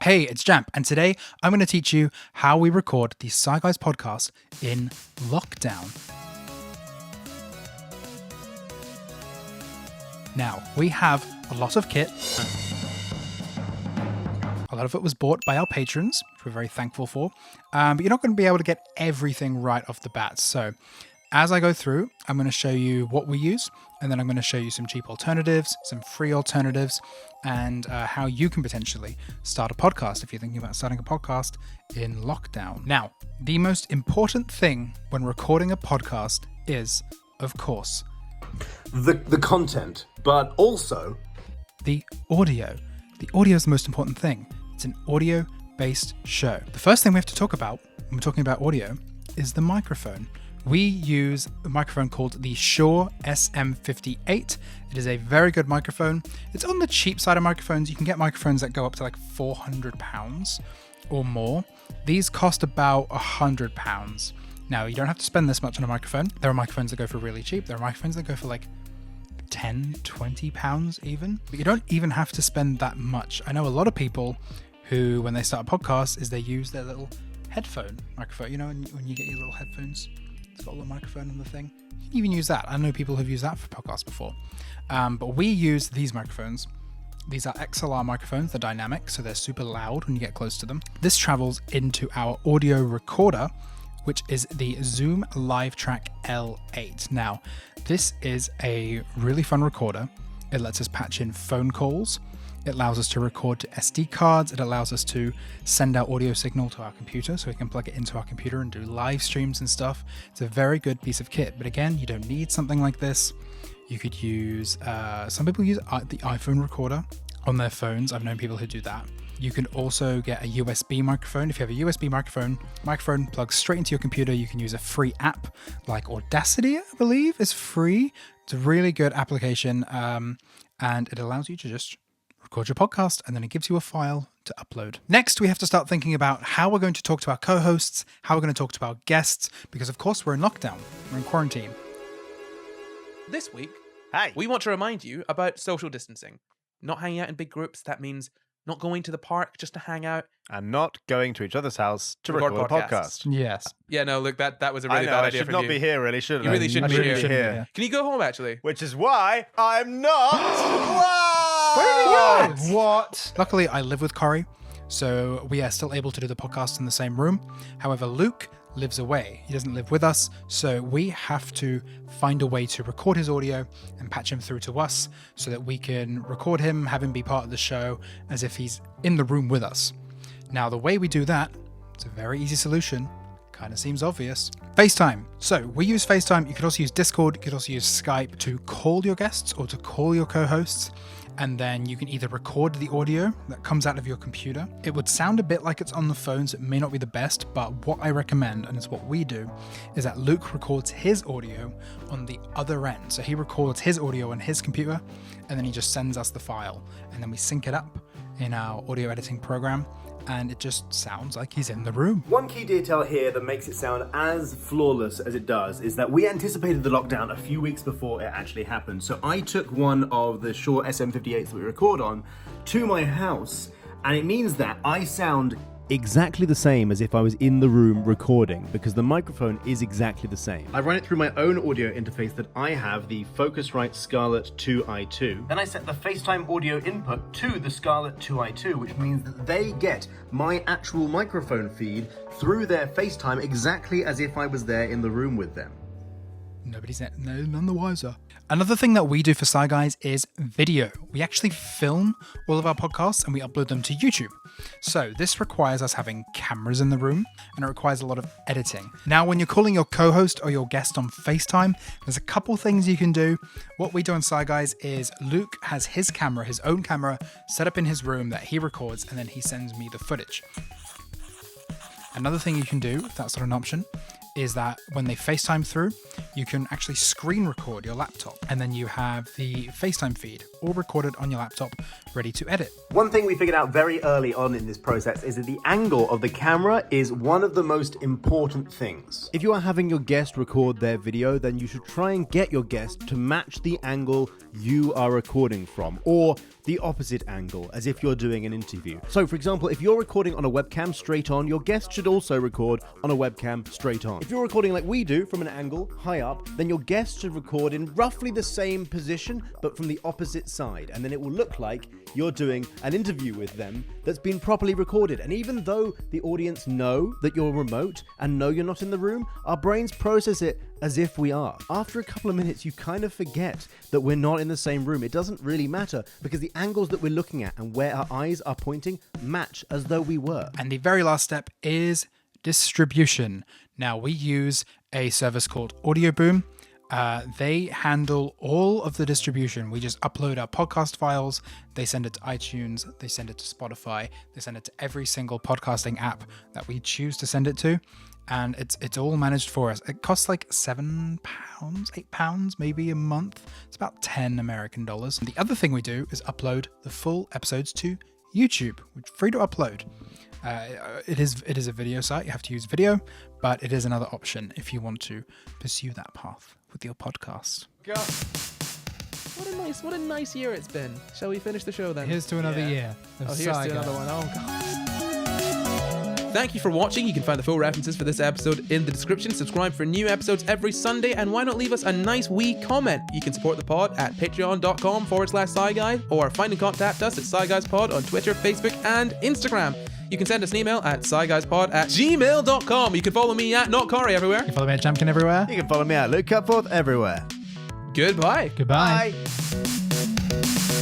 Hey, it's Jamp, and today I'm going to teach you how we record the SCI GUYS podcast in lockdown. Now, we have a lot of kit. A lot of it was bought by our patrons, which we're very thankful for, but you're not going to be able to get everything right off the bat. So as I go through, I'm going to show you what we use, and then I'm going to show you some cheap alternatives, some free alternatives, and how you can potentially start a podcast if you're thinking about starting a podcast in lockdown. Now, the most important thing when recording a podcast is, of course, the content, but also the audio. The audio is the most important thing. It's an audio-based show. The first thing we have to talk about when we're talking about audio is the microphone. We use a microphone called the Shure SM58. It is a very good microphone. It's on the cheap side of microphones. You can get microphones that go up to like £400 or more. These cost about £100. Now, you don't have to spend this much on a microphone. There are microphones that go for really cheap. There are microphones that go for like £10-20 even. But you don't even have to spend that much. I know a lot of people who, when they start a podcast, is they use their little headphone microphone. You know, when you get your little headphones, it's got a little microphone on the thing. You can even use that. I know people have used that for podcasts before. But we use these microphones. These are XLR microphones. They're dynamic, so they're super loud when you get close to them. This travels into our audio recorder, which is the Zoom LiveTrack L8. Now, this is a really fun recorder. It lets us patch in phone calls. It allows us to record to SD cards. It allows us to send our audio signal to our computer so we can plug it into our computer and do live streams and stuff. It's a very good piece of kit. But again, you don't need something like this. You could use, some people use the iPhone recorder on their phones. I've known people who do that. You can also get a USB microphone. If you have a USB microphone plugs straight into your computer. You can use a free app like Audacity, I believe, is free. It's a really good application, and it allows you to just record your podcast, and then it gives you a file to upload. Next, we have to start thinking about how we're going to talk to our co-hosts, how we're going to talk to our guests, because of course we're in lockdown, we're in quarantine. This week, Hey. we want to remind you about social distancing. Not hanging out in big groups. That means not going to the park just to hang out. And not going to each other's house to record a podcast. Yes. Yeah, no, look, that was a really I know, bad I idea should for not you. be here, really, shouldn't I? You really shouldn't I be shouldn't here. Yeah. Can you go home, actually? Which is why I'm not. Wow! What? Luckily, I live with Corey, so we are still able to do the podcast in the same room. However, Luke lives away. He doesn't live with us, so we have to find a way to record his audio and patch him through to us so that we can record him, have him be part of the show as if he's in the room with us. Now, the way we do that, it's a very easy solution. Kind of seems obvious. FaceTime. So we use FaceTime. You could also use Discord. You could also use Skype to call your guests or to call your co-hosts. And then you can either record the audio that comes out of your computer. It would sound a bit like it's on the phone, so it may not be the best, but what I recommend, and it's what we do, is that Luke records his audio on the other end. So he records his audio on his computer, and then he just sends us the file, and then we sync it up in our audio editing program, and it just sounds like he's in the room. one key detail here that makes it sound as flawless as it does is that we anticipated the lockdown a few weeks before it actually happened. So I took one of the Shure SM58s that we record on to my house, and it means that I sound exactly the same as if I was in the room recording, because the microphone is exactly the same. I run it through my own audio interface that I have, the Focusrite Scarlett 2i2. Then I set the FaceTime audio input to the Scarlett 2i2, which means that they get my actual microphone feed through their FaceTime exactly as if I was there in the room with them. None the wiser. Another thing that we do for SCI GUYS is video. We actually film all of our podcasts and we upload them to YouTube. So this requires us having cameras in the room, and it requires a lot of editing. Now, when you're calling your co-host or your guest on FaceTime, there's a couple things you can do. What we do on SCI GUYS is Luke has his camera, his own camera, set up in his room that he records, and then he sends me the footage. Another thing you can do, if that's not an option, is that when they FaceTime through, you can actually screen record your laptop, and then you have the FaceTime feed all recorded on your laptop ready to edit. One thing we figured out very early on in this process is that the angle of the camera is one of the most important things. If you are having your guest record their video, then you should try and get your guest to match the angle you are recording from, or the opposite angle, as if you're doing an interview. So, for example, if you're recording on a webcam straight on, your guest should also record on a webcam straight on. If you're recording like we do, from an angle high up, then your guest should record in roughly the same position, but from the opposite side, and then it will look like you're doing an interview with them that's been properly recorded. And even though the audience know that you're remote and know you're not in the room, our brains process it as if we are. After a couple of minutes, you kind of forget that we're not in the same room. It doesn't really matter because the angles that we're looking at and where our eyes are pointing match as though we were. And the very last step is distribution. Now, we use a service called Audio Boom. They handle all of the distribution. We just upload our podcast files. They send it to iTunes. They send it to Spotify. They send it to every single podcasting app that we choose to send it to. And it's all managed for us. It costs like £7, £8 maybe a month. It's about 10 American dollars. And the other thing we do is upload the full episodes to YouTube, which is free to upload. It is a video site. You have to use video, but it is another option if you want to pursue that path with your podcast. God. What a nice year it's been. Shall we finish the show then? Here's to another year. Here's to another one. Oh God. Thank you for watching. You can find the full references for this episode in the description. Subscribe for new episodes every Sunday, and why not leave us a nice wee comment? You can support the pod at patreon.com/SciGuys, or find and contact us at SciGuysPod on Twitter, Facebook, and Instagram. You can send us an email at sciguysPod@gmail.com. You can follow me at NotCorey everywhere. You can follow me at Jamp everywhere. You can follow me at Luke Cutforth everywhere. Goodbye. Goodbye. Bye.